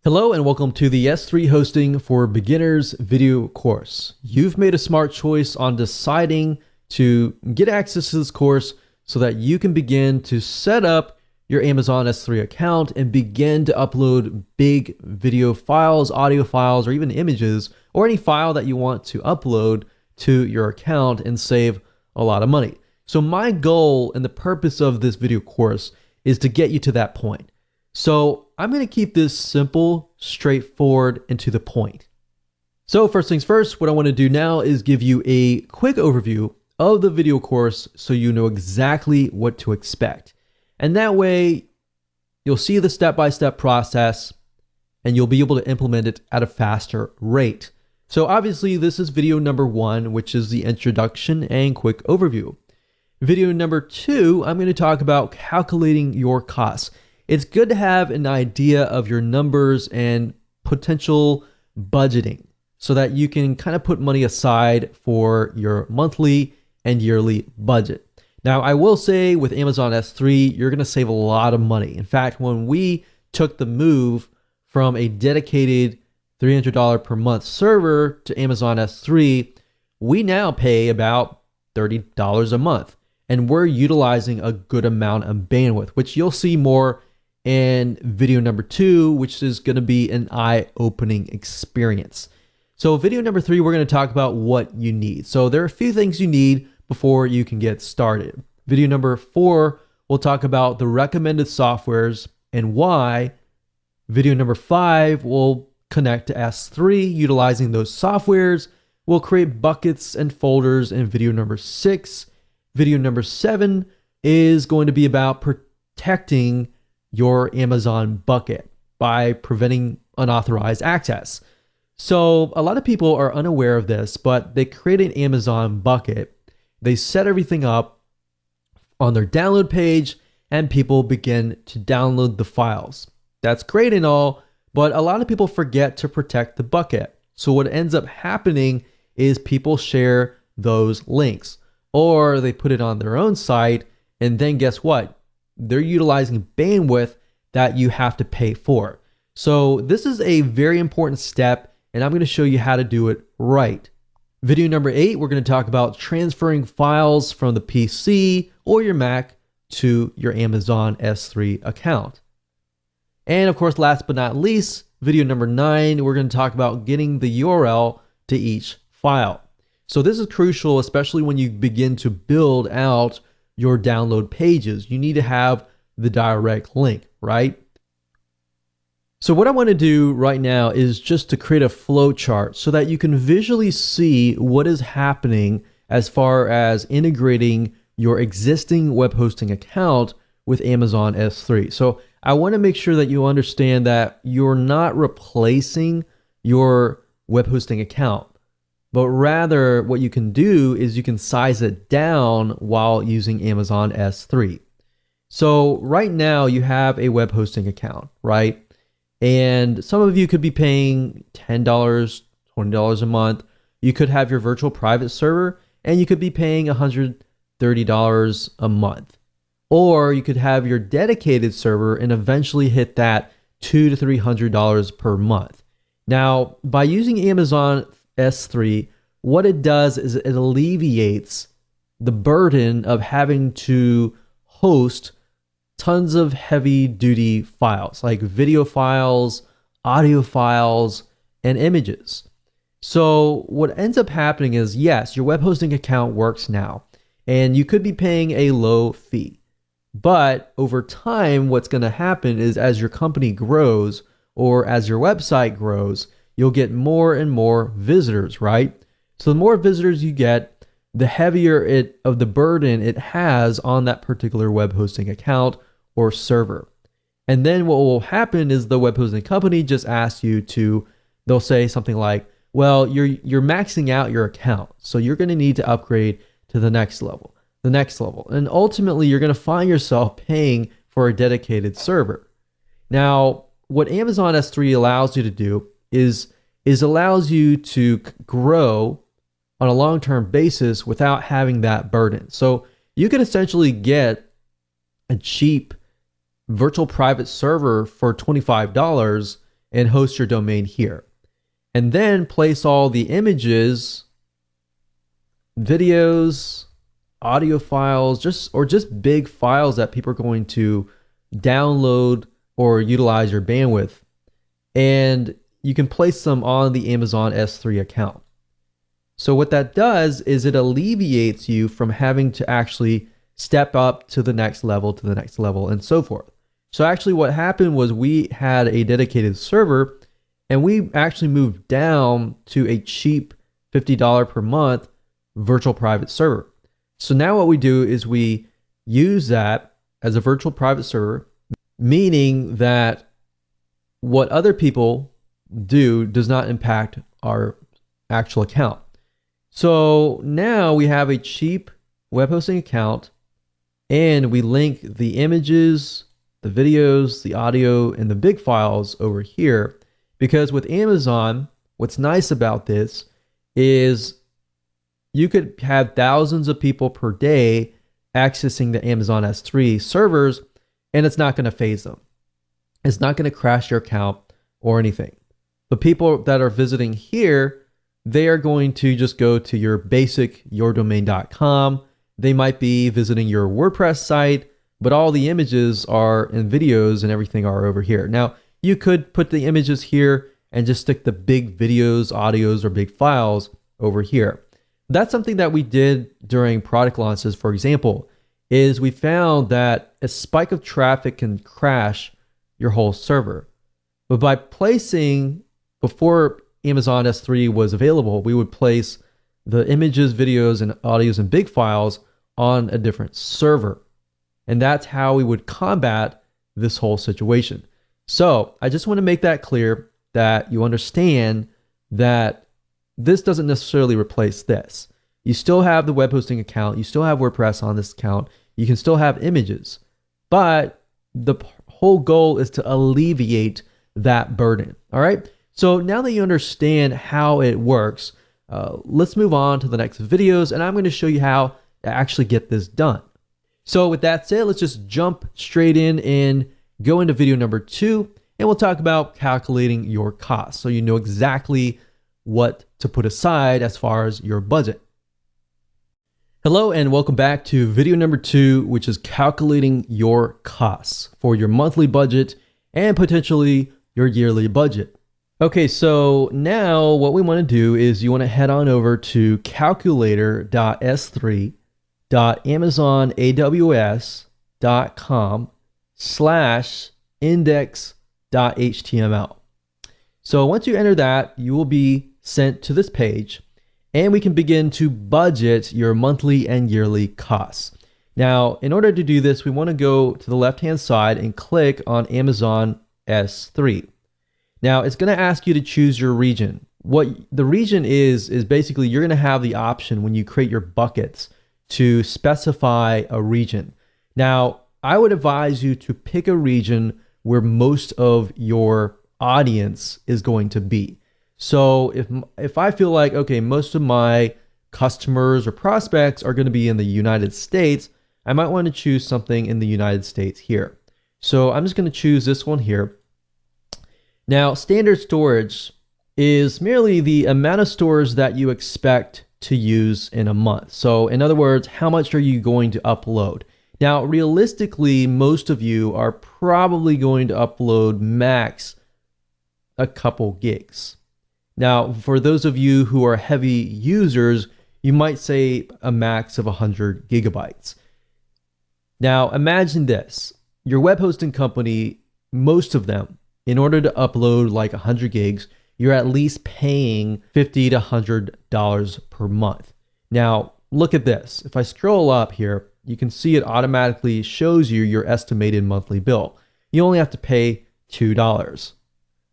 Hello and welcome to the S3 Hosting for Beginners video course. You've made a smart choice on deciding to get access to this course so that you can begin to set up your Amazon S3 account and begin to upload big video files, audio files, or even images, or any file that you want to upload to your account and save a lot of money. So my goal and the purpose of this video course is to get you to that point. So I'm going to keep this simple, straightforward, and to the point. So first things first, what I want to do now is give you a quick overview of the video course so you know exactly what to expect. And that way you'll see the step-by-step process and you'll be able to implement it at a faster rate. So obviously this is video number 1, which is the introduction and quick overview. Video number 2, I'm going to talk about calculating your costs. It's good to have an idea of your numbers and potential budgeting so that you can kind of put money aside for your monthly and yearly budget. Now, I will say with Amazon S3, you're going to save a lot of money. In fact, when we took the move from a dedicated $300 per month server to Amazon S3, we now pay about $30 a month. And we're utilizing a good amount of bandwidth, which you'll see more in video number 2, which is going to be an eye-opening experience. So video number 3, we're going to talk about what you need. So there are a few things you need before you can get started. Video number 4, we'll talk about the recommended softwares and why. Video number 5, we'll connect to S3 utilizing those softwares. We'll create buckets and folders in video number 6. Video number 7 is going to be about protecting your Amazon bucket by preventing unauthorized access. So a lot of people are unaware of this, but they create an Amazon bucket. They set everything up on their download page and people begin to download the files. That's great and all, but a lot of people forget to protect the bucket. So what ends up happening is people share those links or they put it on their own site, and then guess what? They're utilizing bandwidth that you have to pay for. So this is a very important step, and I'm going to show you how to do it right. Video number 8, we're going to talk about transferring files from the PC or your Mac to your Amazon S3 account. And of course, last but not least, video number 9, we're going to talk about getting the URL to each file. So this is crucial, especially when you begin to build out your download pages. You need to have the direct link, right? So what I want to do right now is just to create a flow chart so that you can visually see what is happening as far as integrating your existing web hosting account with Amazon S3. So I want to make sure that you understand that you're not replacing your web hosting account, but rather what you can do is you can size it down while using Amazon S3. So right now you have a web hosting account, right? And some of you could be paying $10, $20 a month. You could have your virtual private server and you could be paying $130 a month. Or you could have your dedicated server and eventually hit that $200 to $300 per month. Now, by using Amazon S3, what it does is it alleviates the burden of having to host tons of heavy duty files like video files, audio files, and images. So what ends up happening is, yes, your web hosting account works now and you could be paying a low fee. But over time, what's going to happen is as your company grows or as your website grows, you'll get more and more visitors, right? So the more visitors you get, the heavier of the burden it has on that particular web hosting account or server. And then what will happen is the web hosting company just asks you to, they'll say something like, well, you're maxing out your account, so you're going to need to upgrade to the next level. And ultimately you're going to find yourself paying for a dedicated server. Now, what Amazon S3 allows you to do is allows you to grow on a long-term basis without having that burden. So you can essentially get a cheap virtual private server for $25 and host your domain here. And then place all the images, videos, audio files, just big files that people are going to download or utilize your bandwidth. And you can place them on the Amazon S3 account. So what that does is it alleviates you from having to actually step up to the next level, and so forth. So actually what happened was we had a dedicated server, and we actually moved down to a cheap $50 per month virtual private server. So now what we do is we use that as a virtual private server, meaning that what other people do does not impact our actual account. So now we have a cheap web hosting account, and we link the images, the videos, the audio, and the big files over here. Because with Amazon, what's nice about this is you could have thousands of people per day accessing the Amazon S3 servers, and it's not going to phase them. It's not going to crash your account or anything. The people that are visiting here, they are going to just go to your basic yourdomain.com. They might be visiting your WordPress site, but all the images are and videos and everything are over here. Now, you could put the images here and just stick the big videos, audios, or big files over here. That's something that we did during product launches, for example, is we found that a spike of traffic can crash your whole server. But by placing, before Amazon S3 was available, we would place the images, videos, and audios and big files on a different server. And that's how we would combat this whole situation. So I just want to make that clear, that you understand that this doesn't necessarily replace this. You still have the web hosting account. You still have WordPress on this account. You can still have images. But the whole goal is to alleviate that burden. All right. So now that you understand how it works, let's move on to the next videos, and I'm going to show you how to actually get this done. So with that said, let's just jump straight in and go into video number 2, and we'll talk about calculating your costs, so you know exactly what to put aside as far as your budget. Hello and welcome back to video number 2, which is calculating your costs for your monthly budget and potentially your yearly budget. Okay, so now what we want to do is you want to head on over to calculator.s3.amazon.aws.com/index.html. So once you enter that, you will be sent to this page, and we can begin to budget your monthly and yearly costs. Now, in order to do this, we want to go to the left-hand side and click on Amazon S3. Now, it's going to ask you to choose your region. What the region is basically you're going to have the option when you create your buckets to specify a region. Now, I would advise you to pick a region where most of your audience is going to be. So if I feel like, okay, most of my customers or prospects are going to be in the United States, I might want to choose something in the United States here. So I'm just going to choose this one here. Now, standard storage is merely the amount of storage that you expect to use in a month. So in other words, how much are you going to upload? Now, realistically, most of you are probably going to upload max a couple gigs. Now, for those of you who are heavy users, you might say a max of 100 gigabytes. Now, imagine this. Your web hosting company, most of them, in order to upload like 100 gigs, you're at least paying $50 to $100 per month. Now, look at this. If I scroll up here, you can see it automatically shows you your estimated monthly bill. You only have to pay $2.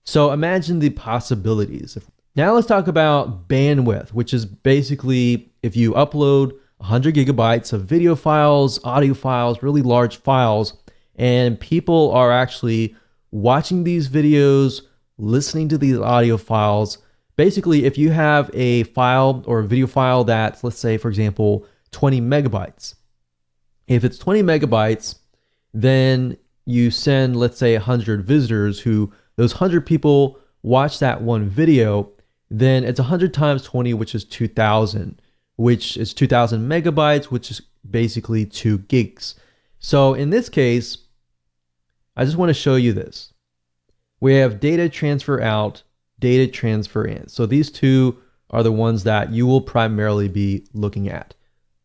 So imagine the possibilities. Now let's talk about bandwidth, which is basically if you upload 100 gigabytes of video files, audio files, really large files, and people are actually watching these videos, listening to these audio files. Basically, if you have a file or a video file that's, let's say, for example, 20 megabytes. If it's 20 megabytes, then you send, let's say, 100 visitors who those 100 people watch that one video, then it's 100 times 20, which is 2,000, which is 2,000 megabytes, which is basically 2 gigs. So in this case, I just want to show you this. We have data transfer out, data transfer in. So these two are the ones that you will primarily be looking at.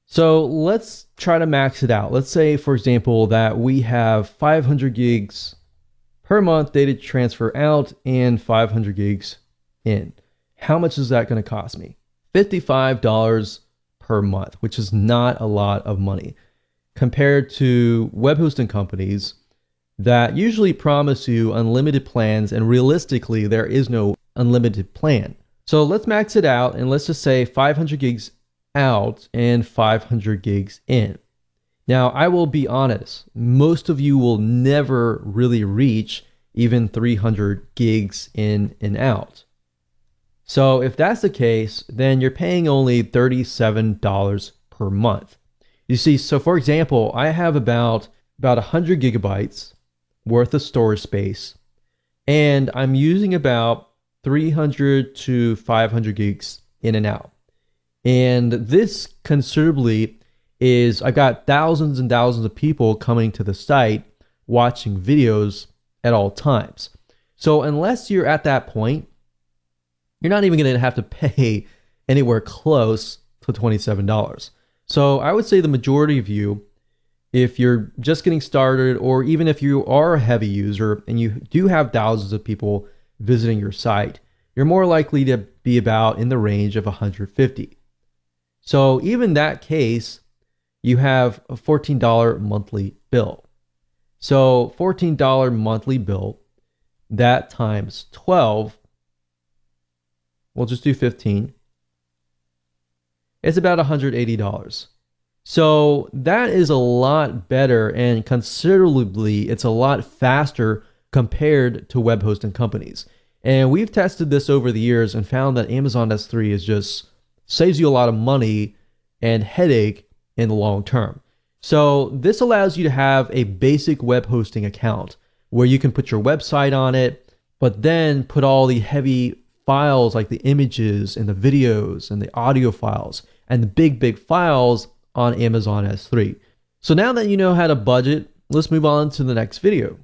So let's try to max it out. Let's say, for example, that we have 500 gigs per month data transfer out and 500 gigs in. How much is that going to cost me? $55 per month, which is not a lot of money compared to web hosting companies that usually promise you unlimited plans, and realistically, there is no unlimited plan. So let's max it out and let's just say 500 gigs out and 500 gigs in. Now, I will be honest, most of you will never really reach even 300 gigs in and out. So if that's the case, then you're paying only $37 per month. You see, so for example, I have about 100 gigabytes worth of storage space, and I'm using about 300 to 500 gigs in and out. And this considerably is, I got thousands and thousands of people coming to the site watching videos at all times. So unless you're at that point, you're not even going to have to pay anywhere close to $27. So I would say the majority of you, if you're just getting started, or even if you are a heavy user and you do have thousands of people visiting your site, you're more likely to be about in the range of 150. So even that case, you have a $14 monthly bill. So $14 monthly bill, that times 12, we'll just do 15. It's about $180. So that is a lot better, and considerably, it's a lot faster compared to web hosting companies. And we've tested this over the years and found that Amazon S3 is just saves you a lot of money and headache in the long term. So this allows you to have a basic web hosting account where you can put your website on it, but then put all the heavy files like the images and the videos and the audio files and the big files on Amazon S3. So now that you know how to budget, let's move on to the next video.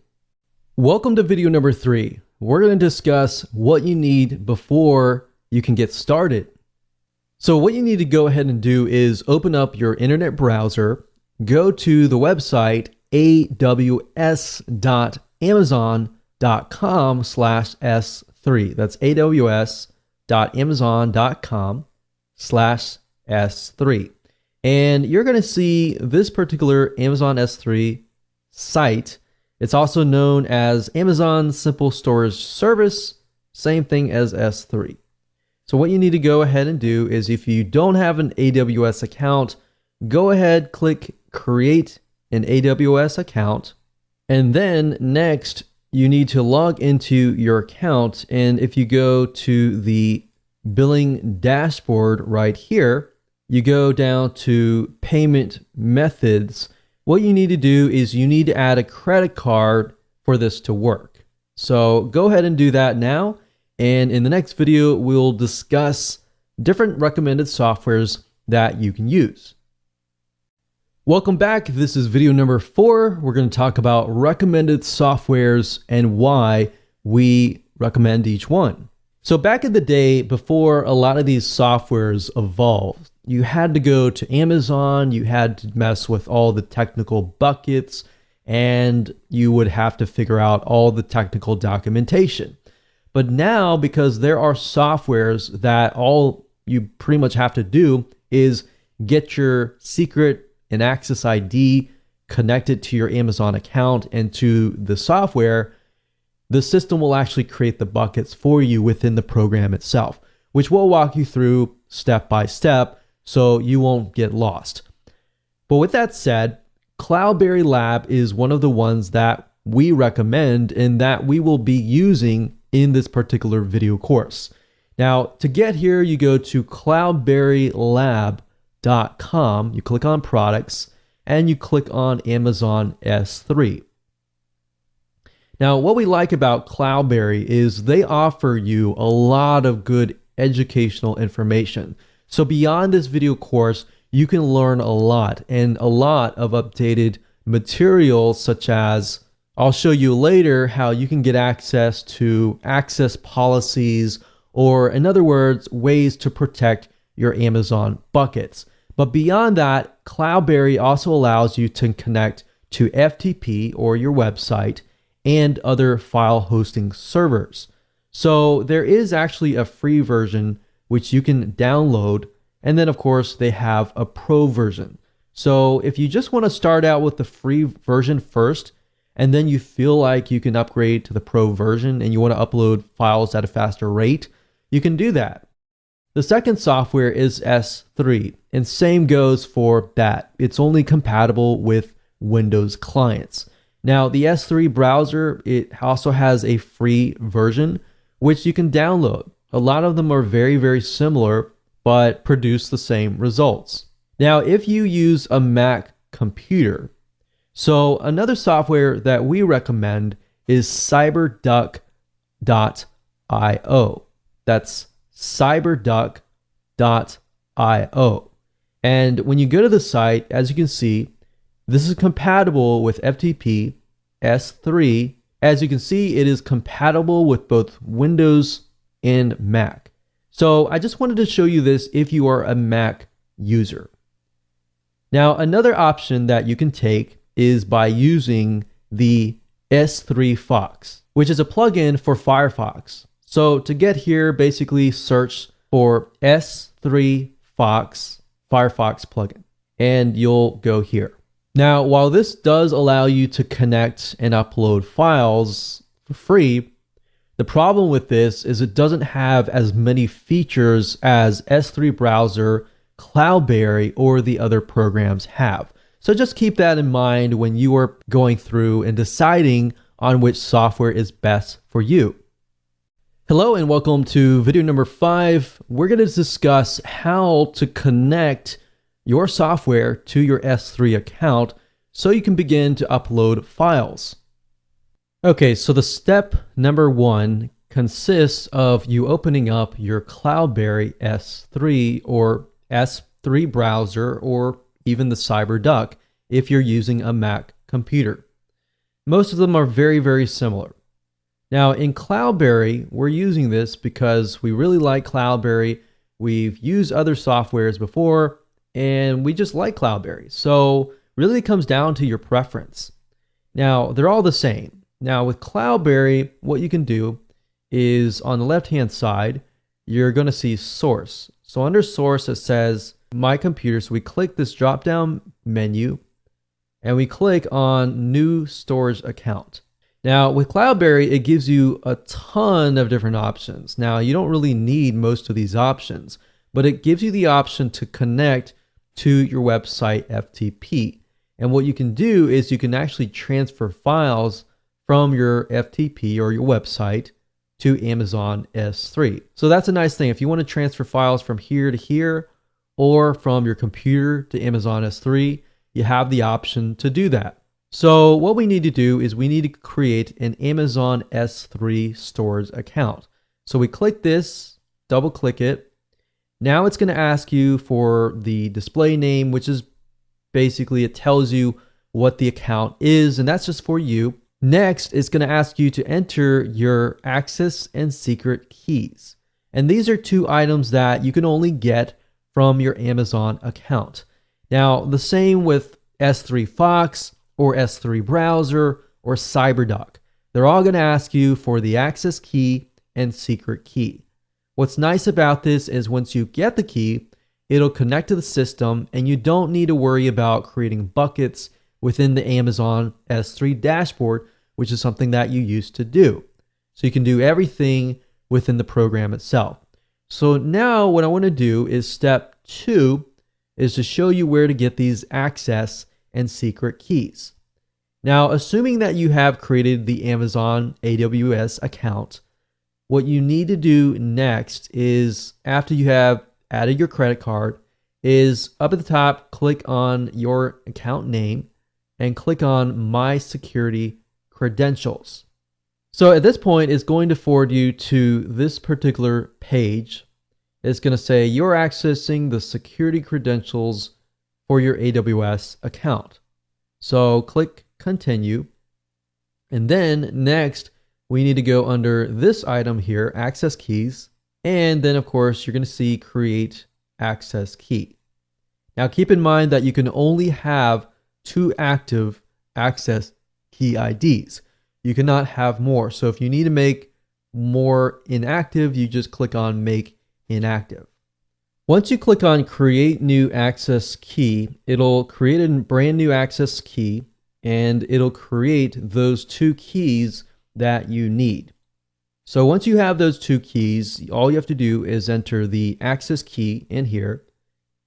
Welcome to video number 3. We're going to discuss what you need before you can get started. So what you need to go ahead and do is open up your internet browser, go to the website aws.amazon.com/S3. That's aws.amazon.com/S3. And you're going to see this particular Amazon S3 site. It's also known as Amazon Simple Storage Service, same thing as S3. So what you need to go ahead and do is, if you don't have an AWS account, go ahead, click Create an AWS account. And then next, you need to log into your account. And if you go to the billing dashboard right here, you go down to payment methods. What you need to do is you need to add a credit card for this to work. So go ahead and do that now. And in the next video, we'll discuss different recommended softwares that you can use. Welcome back. This is video number 4. We're going to talk about recommended softwares and why we recommend each one. So back in the day, before a lot of these softwares evolved, you had to go to Amazon, you had to mess with all the technical buckets, and you would have to figure out all the technical documentation. But now, because there are softwares that all you pretty much have to do is get your secret and access ID connected to your Amazon account and to the software, the system will actually create the buckets for you within the program itself, which we'll walk you through step by step so you won't get lost. But with that said, Cloudberry Lab is one of the ones that we recommend and that we will be using in this particular video course. Now, to get here, you go to cloudberrylab.com, you click on products, and you click on Amazon S3. Now, what we like about Cloudberry is they offer you a lot of good educational information. So beyond this video course, you can learn a lot and a lot of updated materials, such as I'll show you later how you can get access to access policies, or in other words, ways to protect your Amazon buckets. But beyond that, Cloudberry also allows you to connect to FTP or your website and other file hosting servers. So there is actually a free version which you can download, and then of course they have a pro version. So if you just want to start out with the free version first, and then you feel like you can upgrade to the pro version and you want to upload files at a faster rate, you can do that. The second software is S3, and same goes for that. It's only compatible with Windows clients. Now, the S3 browser, it also has a free version, which you can download. A lot of them are very, very similar, but produce the same results. Now, if you use a Mac computer, so another software that we recommend is cyberduck.io. That's cyberduck.io. And when you go to the site, as you can see, this is compatible with FTP, S3. As you can see, it is compatible with both Windows and Mac. So I just wanted to show you this if you are a Mac user. Now, another option that you can take is by using the S3 Fox, which is a plugin for Firefox. So to get here, basically search for S3 Fox Firefox plugin, and you'll go here. Now, while this does allow you to connect and upload files for free, the problem with this is it doesn't have as many features as S3 Browser, Cloudberry, or the other programs have. So just keep that in mind when you are going through and deciding on which software is best for you. Hello and welcome to video number 5. We're going to discuss how to connect your software to your S3 account so you can begin to upload files. Okay, so the step number 1 consists of you opening up your Cloudberry S3 or S3 browser, or even the CyberDuck if you're using a Mac computer. Most of them are very, very similar. Now in Cloudberry, we're using this because we really like Cloudberry. We've used other softwares before and we just like Cloudberry. So really it comes down to your preference. Now they're all the same. Now with Cloudberry, what you can do is on the left-hand side, you're going to see source. So under source, it says my computer. So we click this drop-down menu and we click on new storage account. Now with Cloudberry, it gives you a ton of different options. Now you don't really need most of these options, but it gives you the option to connect to your website FTP. And what you can do is you can actually transfer files from your FTP or your website to Amazon S3. So that's a nice thing. If you want to transfer files from here to here or from your computer to Amazon S3, you have the option to do that. So what we need to do is we need to create an Amazon S3 storage account. So we click this, double click it. Now it's going to ask you for the display name, which is basically, it tells you what the account is, and that's just for you. Next, it's going to ask you to enter your access and secret keys. And these are two items that you can only get from your Amazon account. Now, the same with S3 Fox or S3 Browser or CyberDuck. They're all going to ask you for the access key and secret key. What's nice about this is once you get the key, it'll connect to the system and you don't need to worry about creating buckets within the Amazon S3 dashboard, which is something that you used to do. So you can do everything within the program itself. So now what I want to do is step 2 is to show you where to get these access and secret keys. Now, assuming that you have created the Amazon AWS account, what you need to do next is, after you have added your credit card, is up at the top, click on your account name and click on My Security Credentials. So at this point, it's going to forward you to this particular page. It's going to say you're accessing the security credentials for your AWS account. So click continue. And then next, we need to go under this item here, access keys. And then of course, you're going to see create access key. Now keep in mind that you can only have 2 active access key IDs. You cannot have more. So if you need to make more inactive, you just click on make inactive. Once you click on create new access key, it'll create a brand new access key and it'll create those 2 keys that you need. So once you have those 2 keys, all you have to do is enter the access key in here,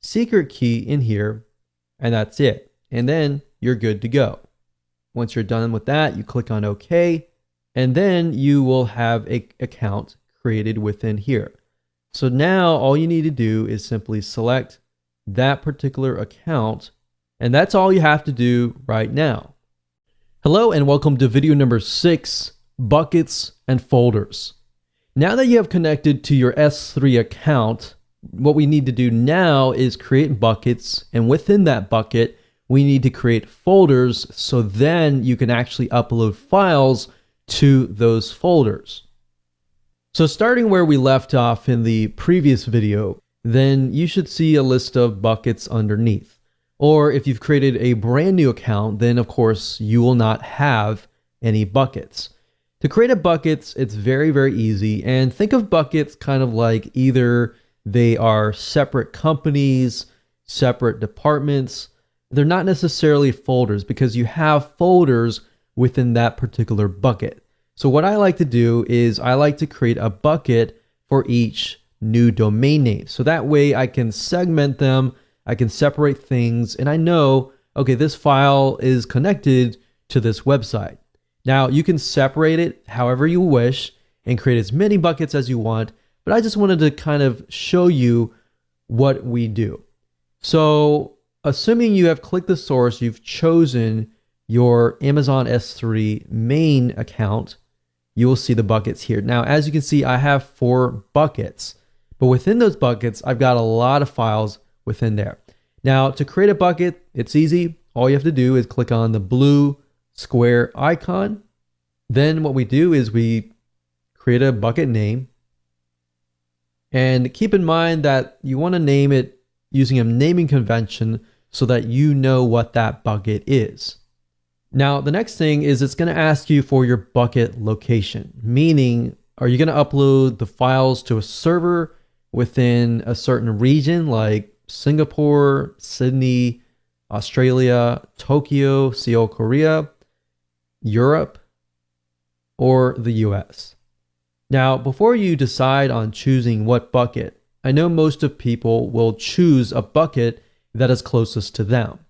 secret key in here, and that's it. And then you're good to go. Once you're done with that, you click on OK, and then you will have an account created within here. So now all you need to do is simply select that particular account, and that's all you have to do right now. Hello and welcome to video number 6, buckets and folders. Now that you have connected to your S3 account, what we need to do now is create buckets, and within that bucket, we need to create folders so then you can actually upload files to those folders. So starting where we left off in the previous video, then you should see a list of buckets underneath. Or if you've created a brand new account, then of course you will not have any buckets. To create a buckets, it's very, very easy. And think of buckets kind of like either they are separate companies, separate departments. They're not necessarily folders because you have folders within that particular bucket. So what I like to do is I like to create a bucket for each new domain name. So that way I can segment them, I can separate things, and I know, okay, this file is connected to this website. Now you can separate it however you wish and create as many buckets as you want, but I just wanted to kind of show you what we do. So assuming you have clicked the source, you've chosen your Amazon S3 main account, you will see the buckets here. Now, as you can see, I have 4 buckets, but within those buckets, I've got a lot of files within there. Now, to create a bucket, it's easy. All you have to do is click on the blue square icon. Then what we do is we create a bucket name. And keep in mind that you want to name it using a naming convention so that you know what that bucket is. Now, the next thing is it's going to ask you for your bucket location, meaning are you going to upload the files to a server within a certain region like Singapore, Sydney, Australia, Tokyo, Seoul, Korea, Europe, or the US? Now, before you decide on choosing what bucket, I know most of people will choose a bucket that is closest to them.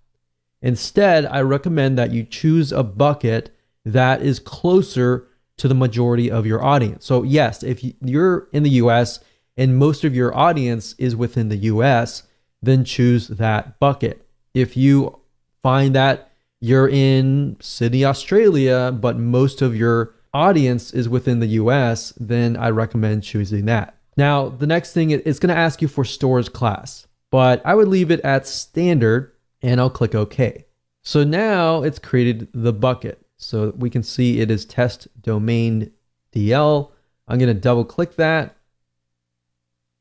Instead, I recommend that you choose a bucket that is closer to the majority of your audience. So yes, if you're in the US and most of your audience is within the US, then choose that bucket. If you find that you're in Sydney, Australia, but most of your audience is within the US, then I recommend choosing that. Now, the next thing, it's going to ask you for storage class, but I would leave it at standard and I'll click OK. So now it's created the bucket. So we can see it is test domain DL. I'm going to double click that.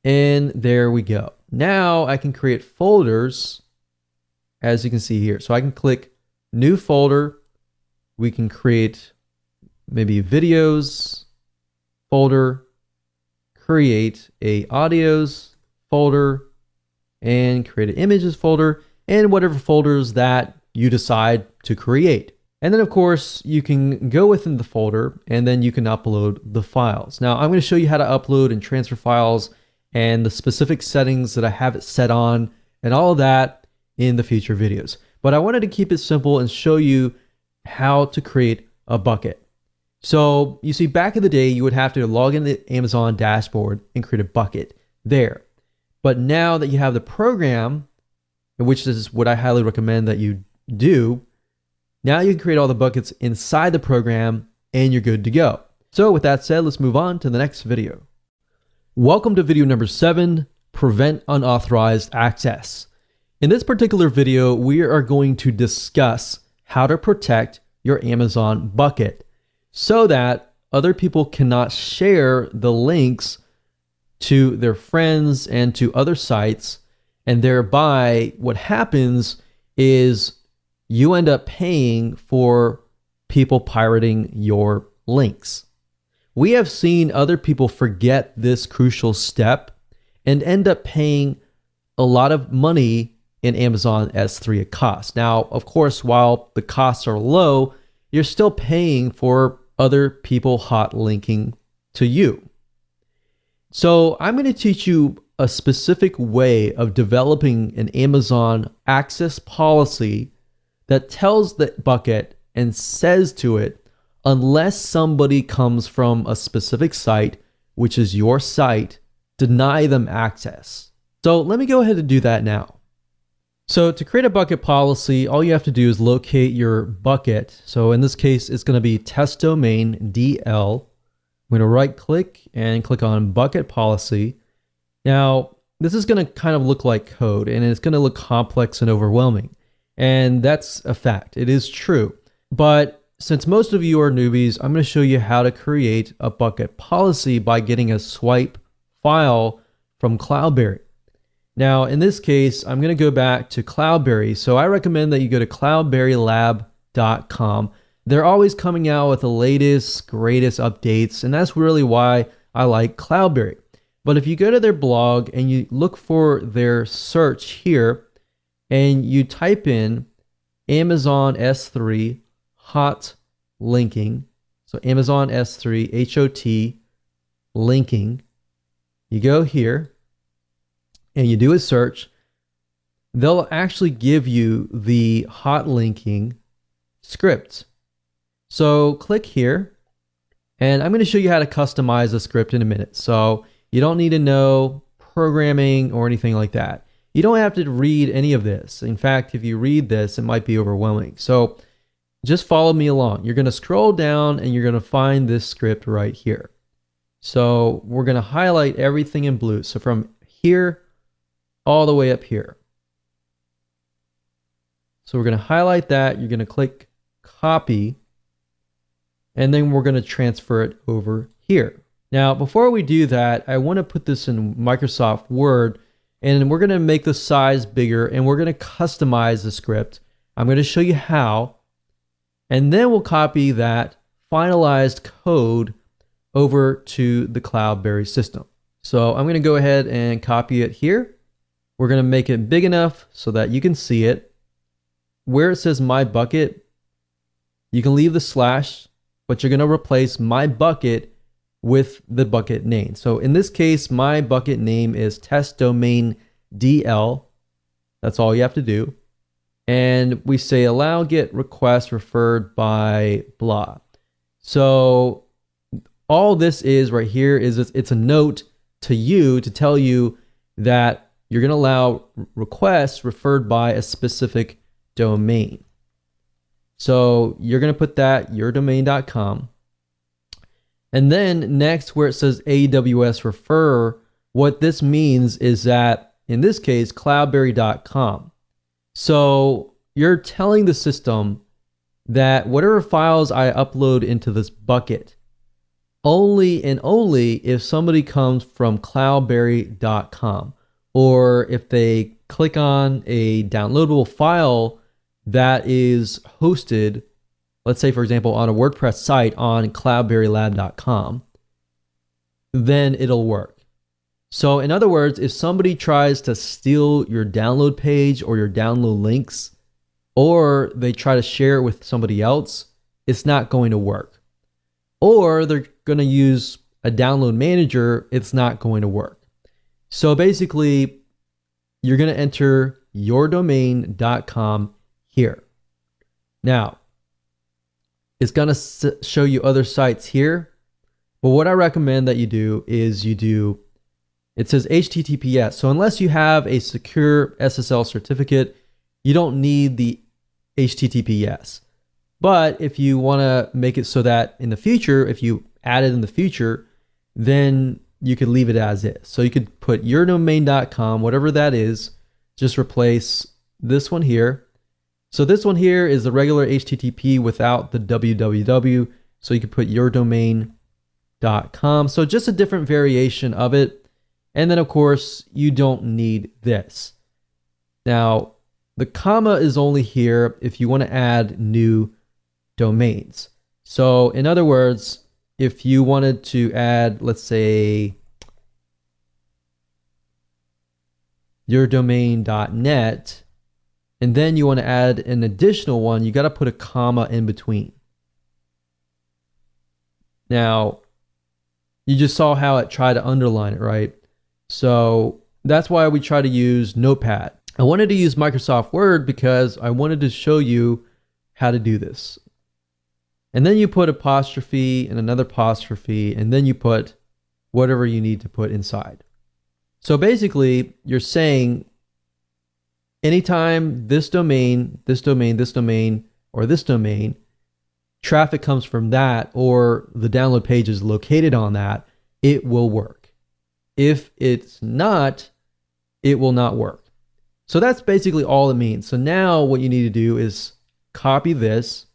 And there we go. Now I can create folders, as you can see here. So I can click new folder. We can create maybe videos folder, create a audios folder, and create an images folder, and whatever folders that you decide to create. And then of course you can go within the folder and then you can upload the files. Now I'm going to show you how to upload and transfer files and the specific settings that I have it set on and all of that in the future videos. But I wanted to keep it simple and show you how to create a bucket. So you see, back in the day, you would have to log into the Amazon dashboard and create a bucket there. But now that you have the program, which is what I highly recommend that you do, now you can create all the buckets inside the program and you're good to go. So with that said, let's move on to the next video. Welcome to video number 7, Prevent Unauthorized Access. In this particular video, we are going to discuss how to protect your Amazon bucket so that other people cannot share the links to their friends and to other sites, and thereby what happens is you end up paying for people pirating your links. We have seen other people forget this crucial step and end up paying a lot of money in Amazon S3 at cost. Now, of course, while the costs are low, you're still paying for other people hot linking to you. So I'm going to teach you a specific way of developing an Amazon access policy that tells the bucket and says to it, unless somebody comes from a specific site, which is your site, deny them access. So let me go ahead and do that now. So to create a bucket policy, all you have to do is locate your bucket. So in this case, it's going to be test domain DL. I'm going to right click and click on bucket policy. Now, this is going to kind of look like code, and it's going to look complex and overwhelming. And that's a fact. It is true. But since most of you are newbies, I'm going to show you how to create a bucket policy by getting a swipe file from Cloudberry. Now, in this case, I'm going to go back to Cloudberry. So I recommend that you go to cloudberrylab.com. They're always coming out with the latest, greatest updates, and that's really why I like Cloudberry. But if you go to their blog and you look for their search here, and you type in Amazon S3 hot linking, so Amazon S3 HOT linking, you go here and you do a search, they'll actually give you the hot linking script. So click here, and I'm going to show you how to customize the script in a minute. So you don't need to know programming or anything like that. You don't have to read any of this. In fact, if you read this, it might be overwhelming. So just follow me along. You're going to scroll down and you're going to find this script right here. So we're going to highlight everything in blue. So from here all the way up here. So we're going to highlight that. You're going to click copy, and then we're going to transfer it over here. Now, before we do that, I want to put this in Microsoft Word, and we're going to make the size bigger, and we're going to customize the script. I'm going to show you how, and then we'll copy that finalized code over to the Cloudberry system. So I'm going to go ahead and copy it here. We're going to make it big enough so that you can see it. Where it says my bucket, you can leave the slash, but you're going to replace my bucket with the bucket name. So in this case, my bucket name is test domain DL. That's all you have to do. And we say allow get request referred by blah. So all this is right here is it's a note to you to tell you that you're going to allow requests referred by a specific domain. So you're going to put that yourdomain.com. And then next, where it says AWS refer, what this means is that in this case, cloudberry.com. So you're telling the system that whatever files I upload into this bucket, only and only if somebody comes from cloudberry.com, or if they click on a downloadable file that is hosted, let's say, for example, on a WordPress site on cloudberrylab.com, then it'll work. So in other words, if somebody tries to steal your download page or your download links, or they try to share it with somebody else, it's not going to work. Or they're going to use a download manager, it's not going to work. So basically, you're going to enter yourdomain.com here. Now, it's going to show you other sites here. But what I recommend that you do is it says HTTPS. So unless you have a secure SSL certificate, you don't need the HTTPS. But if you want to make it so that in the future, if you added in the future, then you could leave it as is. So you could put yourdomain.com, whatever that is, just replace this one here. So this one here is the regular HTTP without the www. So you could put yourdomain.com. So just a different variation of it. And then of course, you don't need this. Now, the comma is only here if you want to add new domains. So in other words, if you wanted to add, let's say, yourdomain.net, and then you want to add an additional one, you got to put a comma in between. Now, you just saw how it tried to underline it, right? So that's why we try to use Notepad. I wanted to use Microsoft Word because I wanted to show you how to do this. And then you put apostrophe and another apostrophe, and then you put whatever you need to put inside. So basically, you're saying anytime this domain, this domain, this domain, or this domain, traffic comes from that, or the download page is located on that, it will work. If it's not, it will not work. So that's basically all it means. So now what you need to do is copy this.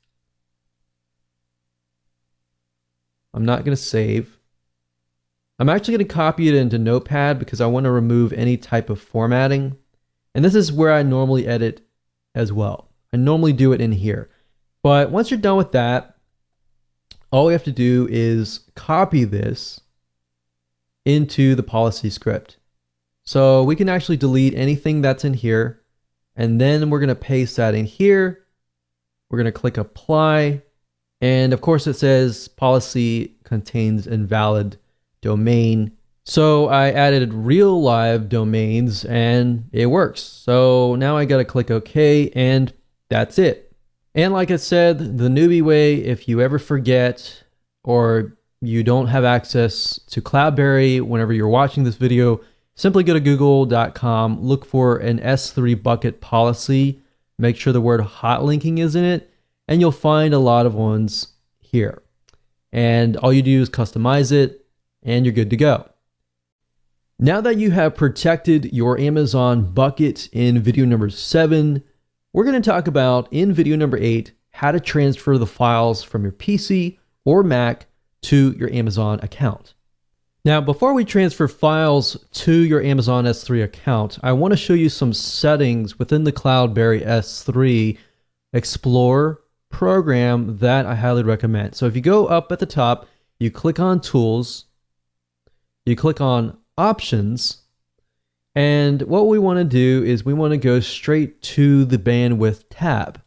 I'm not going to save. I'm actually going to copy it into Notepad because I want to remove any type of formatting. And this is where I normally edit as well. I normally do it in here. But once you're done with that, all we have to do is copy this into the policy script. So we can actually delete anything that's in here. And then we're going to paste that in here. We're going to click apply. And of course it says policy contains invalid domain. So I added real live domains and it works. So now I got to click OK and that's it. And like I said, the newbie way, if you ever forget or you don't have access to Cloudberry whenever you're watching this video, simply go to google.com, look for an S3 bucket policy, make sure the word hot linking is in it, and you'll find a lot of ones here. And all you do is customize it and you're good to go. Now that you have protected your Amazon bucket in video number 7, we're going to talk about in video number 8 how to transfer the files from your PC or Mac to your Amazon account. Now, before we transfer files to your Amazon S3 account, I want to show you some settings within the Cloudberry S3 Explorer program that I highly recommend. So if you go up at the top, you click on Tools, you click on Options, and what we want to do is we want to go straight to the bandwidth tab.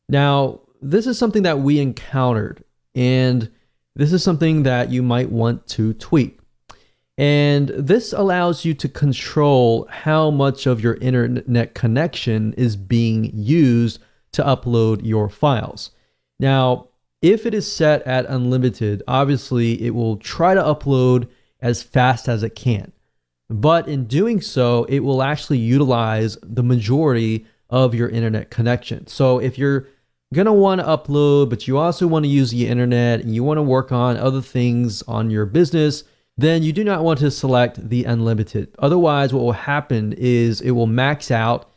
Now, this is something that we encountered, and this is something that you might want to tweak. And this allows you to control how much of your internet connection is being used to upload your files. Now, if it is set at unlimited, obviously it will try to upload as fast as it can. But in doing so, it will actually utilize the majority of your internet connection. So if you're going to want to upload, but you also want to use the internet and you want to work on other things on your business, then you do not want to select the unlimited. Otherwise, what will happen is it will max out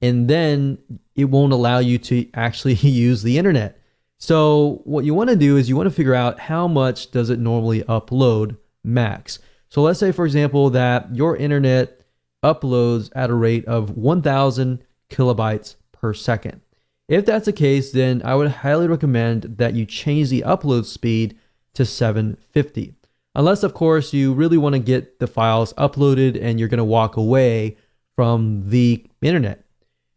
and then it won't allow you to actually use the internet. So what you want to do is you want to figure out how much does it normally upload max. So let's say, for example, that your internet uploads at a rate of 1,000 kilobytes per second. If that's the case, then I would highly recommend that you change the upload speed to 750. Unless, of course, you really want to get the files uploaded and you're going to walk away from the internet.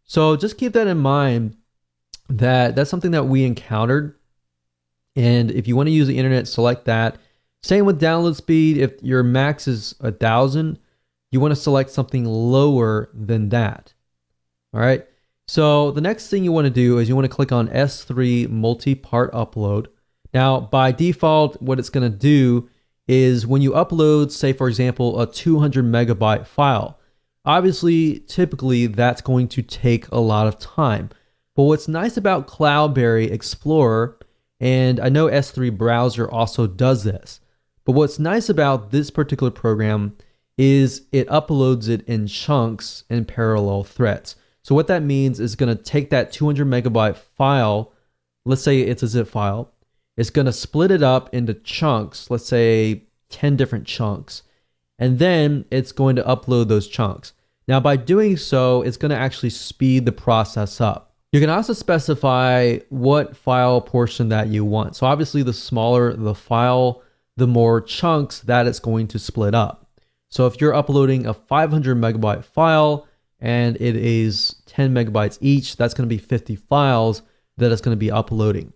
So just keep that in mind, that that's something that we encountered. And if you want to use the internet, select that. Same with download speed. If your max is 1,000, you want to select something lower than that. All right. So the next thing you want to do is you want to click on S3 multi-part upload. Now, by default, what it's going to do is when you upload, say, for example, a 200 megabyte file, obviously, typically, that's going to take a lot of time. But what's nice about Cloudberry Explorer And I know S3 browser also does this. But what's nice about this particular program is it uploads it in chunks in parallel threads. So what that means is going to take that 200 megabyte file, let's say it's a zip file, it's going to split it up into chunks, let's say 10 different chunks, and then it's going to upload those chunks. Now by doing so, it's going to actually speed the process up. You can also specify what file portion that you want. So obviously the smaller the file, the more chunks that it's going to split up. So if you're uploading a 500 megabyte file and it is 10 megabytes each, that's going to be 50 files that it's going to be uploading.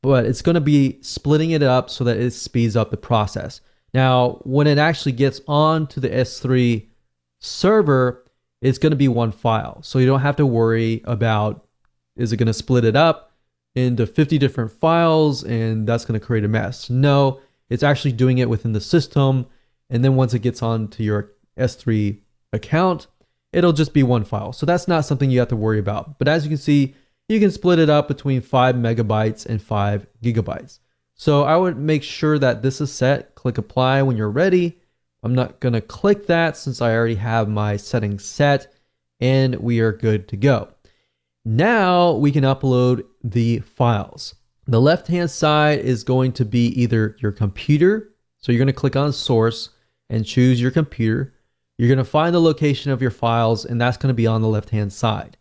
But it's going to be splitting it up so that it speeds up the process. Now, when it actually gets onto the S3 server, it's going to be one file. So you don't have to worry about, is it going to split it up into 50 different files and that's going to create a mess? No, it's actually doing it within the system. And then once it gets onto your S3 account, it'll just be one file. So that's not something you have to worry about. But as you can see, you can split it up between 5 megabytes and 5 gigabytes. So I would make sure that this is set. Click apply when you're ready. I'm not going to click that since I already have my settings set, and we are good to go. Now we can upload the files. The left-hand side is going to be either your computer. So you're going to click on source and choose your computer. You're going to find the location of your files, and that's going to be on the left-hand side.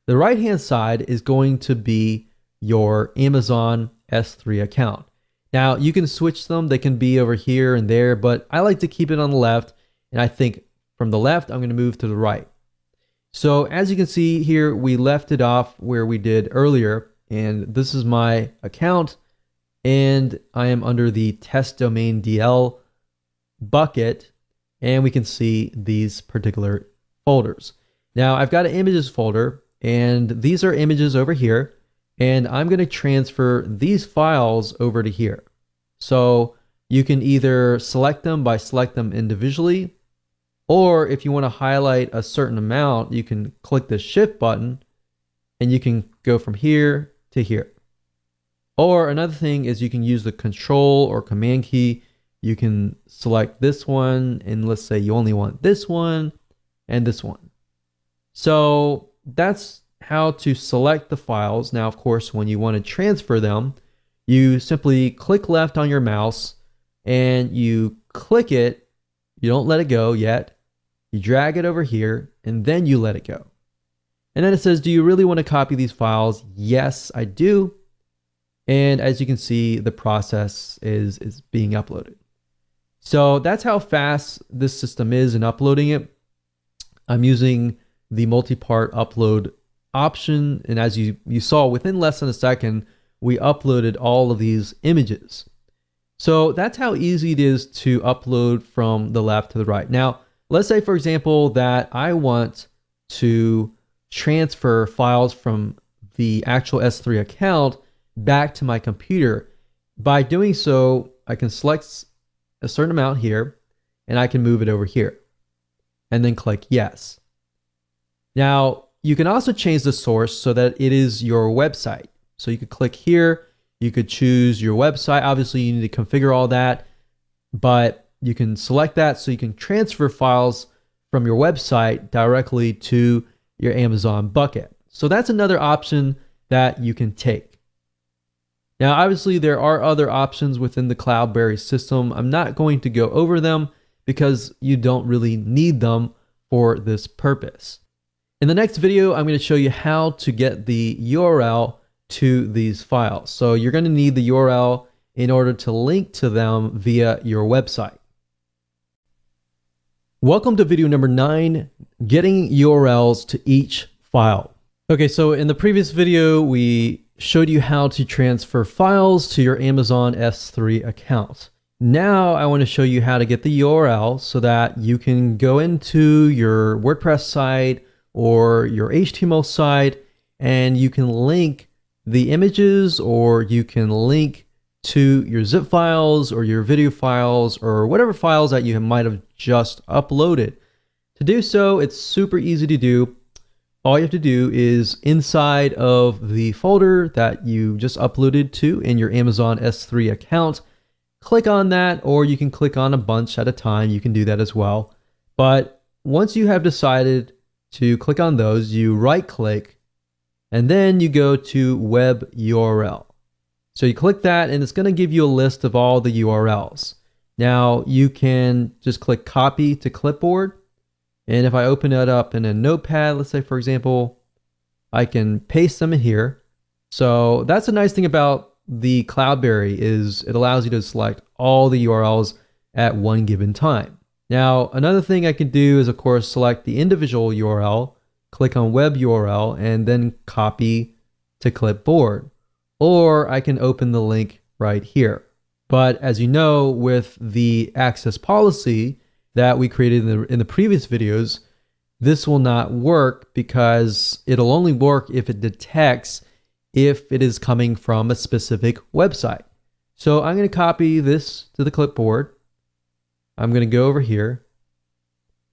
The right-hand side is going to be your Amazon S3 account. Now you can switch them. They can be over here and there, but I like to keep it on the left. And I think from the left, I'm going to move to the right. So as you can see here, we left it off where we did earlier. And this is my account. And I am under the test domain DL bucket. And we can see these particular folders. Now I've got an images folder. And these are images over here. And I'm going to transfer these files over to here. So you can either select them by select them individually, or if you want to highlight a certain amount, you can click the shift button and you can go from here to here. Or another thing is you can use the control or command key. You can select this one, and let's say you only want this one and this one. So that's how to select the files. Now, of course, when you want to transfer them, you simply click left on your mouse and you click it. You don't let it go yet. You drag it over here and then you let it go. And then it says, do you really want to copy these files? Yes, I do. And as you can see, the process is being uploaded. So that's how fast this system is in uploading it. I'm using the multi-part upload option, and as you saw, within less than a second, we uploaded all of these images. So that's how easy it is to upload from the left to the right. Now, let's say, for example, that I want to transfer files from the actual S3 account back to my computer. By doing so, I can select a certain amount here, and I can move it over here, and then click yes. Now, you can also change the source so that it is your website. So you could click here, you could choose your website. Obviously, you need to configure all that, but you can select that so you can transfer files from your website directly to your Amazon bucket. So that's another option that you can take. Now, obviously, there are other options within the Cloudberry system. I'm not going to go over them because you don't really need them for this purpose. In the next video, I'm going to show you how to get the URL to these files. So you're going to need the URL in order to link to them via your website. Welcome to video number 9, getting URLs to each file. Okay, so in the previous video, we showed you how to transfer files to your Amazon S3 account. Now I want to show you how to get the URL so that you can go into your WordPress site or your HTML site, and you can link the images, or you can link to your zip files or your video files or whatever files that you might have just uploaded. To do so, it's super easy to do. all you have to do is inside of the folder that you just uploaded to in your Amazon S3 account, click on that, or you can click on a bunch at a time. You can do that as well. But once you have decided to click on those, you right click and then you go to web URL. So you click that and it's going to give you a list of all the URLs. Now you can just click copy to clipboard. And if I open it up in a notepad, let's say for example, I can paste them in here. So that's a nice thing about the Cloudberry is it allows you to select all the URLs at one given time. Now, another thing I can do is of course select the individual URL, click on web URL, and then copy to clipboard. Or I can open the link right here. But as you know, with the access policy that we created in the previous videos, this will not work because it'll only work if it detects if it is coming from a specific website. So I'm going to copy this to the clipboard. I'm going to go over here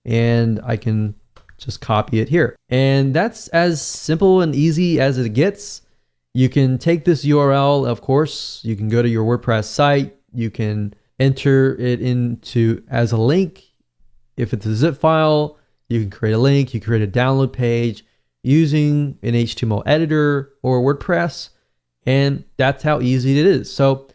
and I can just copy it here. And that's as simple and easy as it gets. You can take this URL, of course, you can go to your WordPress site, you can enter it into as a link. If it's a zip file, you can create a link, you create a download page using an HTML editor or WordPress, and that's how easy it is. So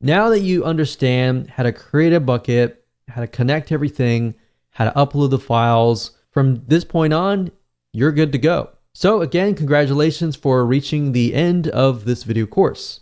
now that you understand how to create a bucket, how to connect everything, how to upload the files, from this point on, you're good to go. So again, congratulations for reaching the end of this video course.